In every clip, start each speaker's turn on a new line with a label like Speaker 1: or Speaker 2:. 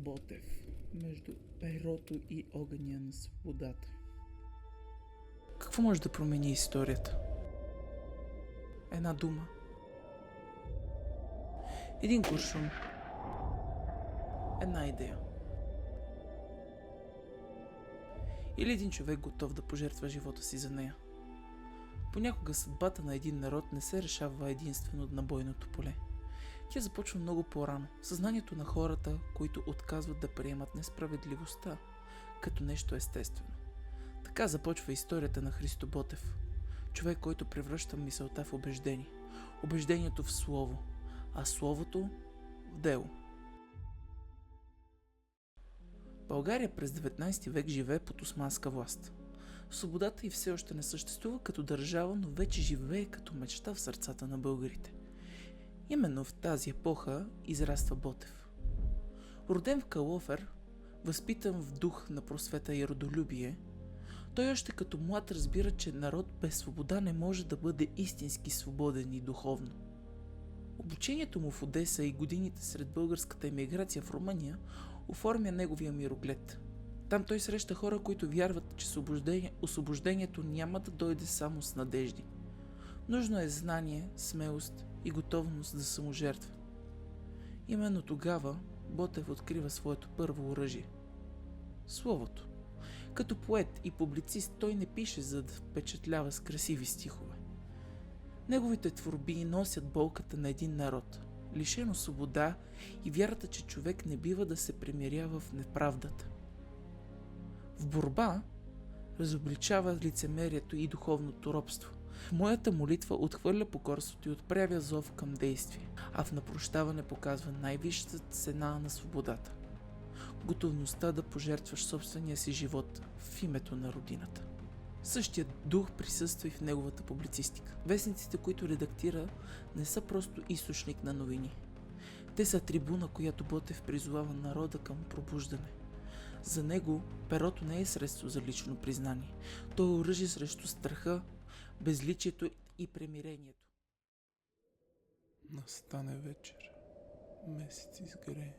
Speaker 1: Ботев между перото и огъня на свободата. Какво може да промени историята? Една дума. Един куршум. Една идея. Или един човек готов да пожертва живота си за нея. Понякога съдбата на един народ не се решава единствено на бойното поле. Тя започва много по-рано. Съзнанието на хората, които отказват да приемат несправедливостта като нещо естествено. Така започва историята на Христо Ботев. Човек, който превръща мисълта в убеждение. Убеждението в слово, а словото в дело. България през 19 век живее под османска власт. Свободата й все още не съществува като държава, но вече живее като мечта в сърцата на българите. Именно в тази епоха израства Ботев. Роден в Калофер, възпитан в дух на просвета и родолюбие, той още като млад разбира, че народ без свобода не може да бъде истински свободен и духовно. Обучението му в Одеса и годините сред българската емиграция в Румъния оформя неговия мироглед. Там той среща хора, които вярват, че освобождението няма да дойде само с надежди. Нужно е знание, смелост и готовност за саможертва. Именно тогава Ботев открива своето първо оръжие – словото. Като поет и публицист той не пише, за да впечатлява с красиви стихове. Неговите творби носят болката на един народ, лишен от свобода и вярата, че човек не бива да се примирява в неправдата. В борба разобличава лицемерието и духовното робство. В моята молитва отхвърля покорството и отправя зов към действие, а в напрощаване показва най-висшата цена на свободата – готовността да пожертваш собствения си живот в името на родината. Същият дух присъства и в неговата публицистика. Вестниците, които редактира, не са просто източник на новини. Те са трибуна, която Ботев призовава народа към пробуждане. За него перото не е средство за лично признание. То е оръжие срещу страха, безличието и примирението.
Speaker 2: Настане вечер, месец изгре,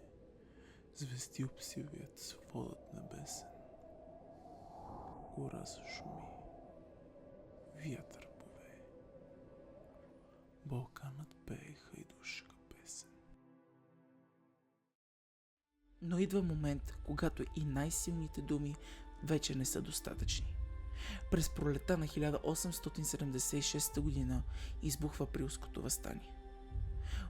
Speaker 2: звезди обсивят сводът небесен. Гора зашуми, вятър повее, Балканът пее хайдушка песен.
Speaker 1: Но идва момент, когато и най-силните думи вече не са достатъчни. През пролета на 1876 година избухва Априлското въстание.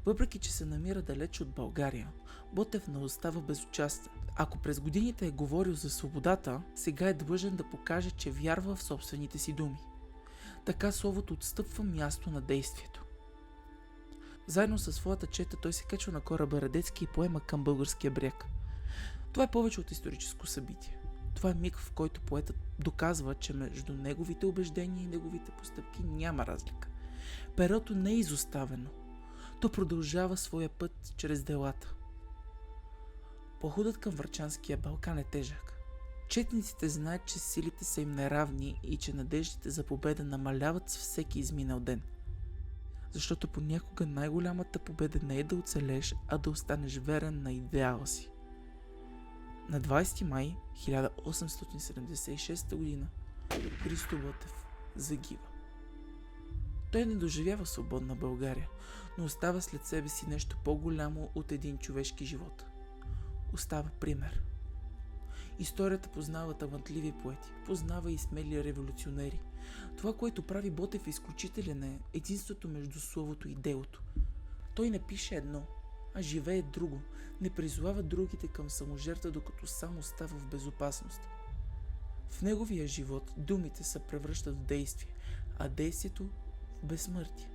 Speaker 1: Въпреки че се намира далеч от България, Ботев не остава безучастен. Ако през годините е говорил за свободата, сега е длъжен да покаже, че вярва в собствените си думи. Така словото отстъпва място на действието. Заедно със своята чета той се качва на кораба Радецки и поема към българския бряг. Това е повече от историческо събитие. Това е миг, в който поетът доказва, че между неговите убеждения и неговите постъпки няма разлика. Перото не е изоставено. То продължава своя път чрез делата. Походът към Врачанския Балкан е тежък. Четниците знаят, че силите са им неравни и че надеждите за победа намаляват с всеки изминал ден. Защото понякога най-голямата победа не е да оцелеш, а да останеш верен на идеала си. На 20 май 1876 г. Христо Ботев загива. Той не доживява свободна България, но остава след себе си нещо по-голямо от един човешки живот. Остава пример. Историята познава талантливи поети, познава и смели революционери. Това, което прави Ботев изключителен е единството между словото и делото. Той не пише едно, а живее друго, не призовава другите към саможертва, докато сам остава в безопасност. В неговия живот думите се превръщат в действие, а действието в безсмъртие.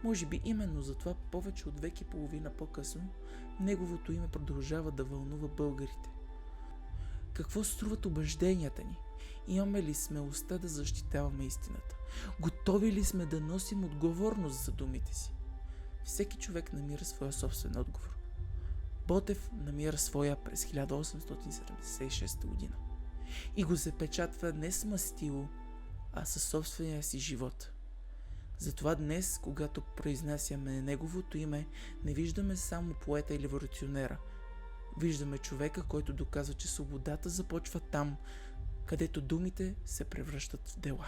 Speaker 1: Може би именно затова повече от век и половина по-късно неговото име продължава да вълнува българите. Какво струват убежденията ни? Имаме ли смелостта да защитаваме истината? Готови ли сме да носим отговорност за думите си? Всеки човек намира своя собствен отговор. Ботев намира своя през 1876 година. И го запечатва не с мастило, а със собствения си живот. Затова днес, когато произнасяме неговото име, не виждаме само поета или революционера. Виждаме човека, който доказва, че свободата започва там, където думите се превръщат в дела.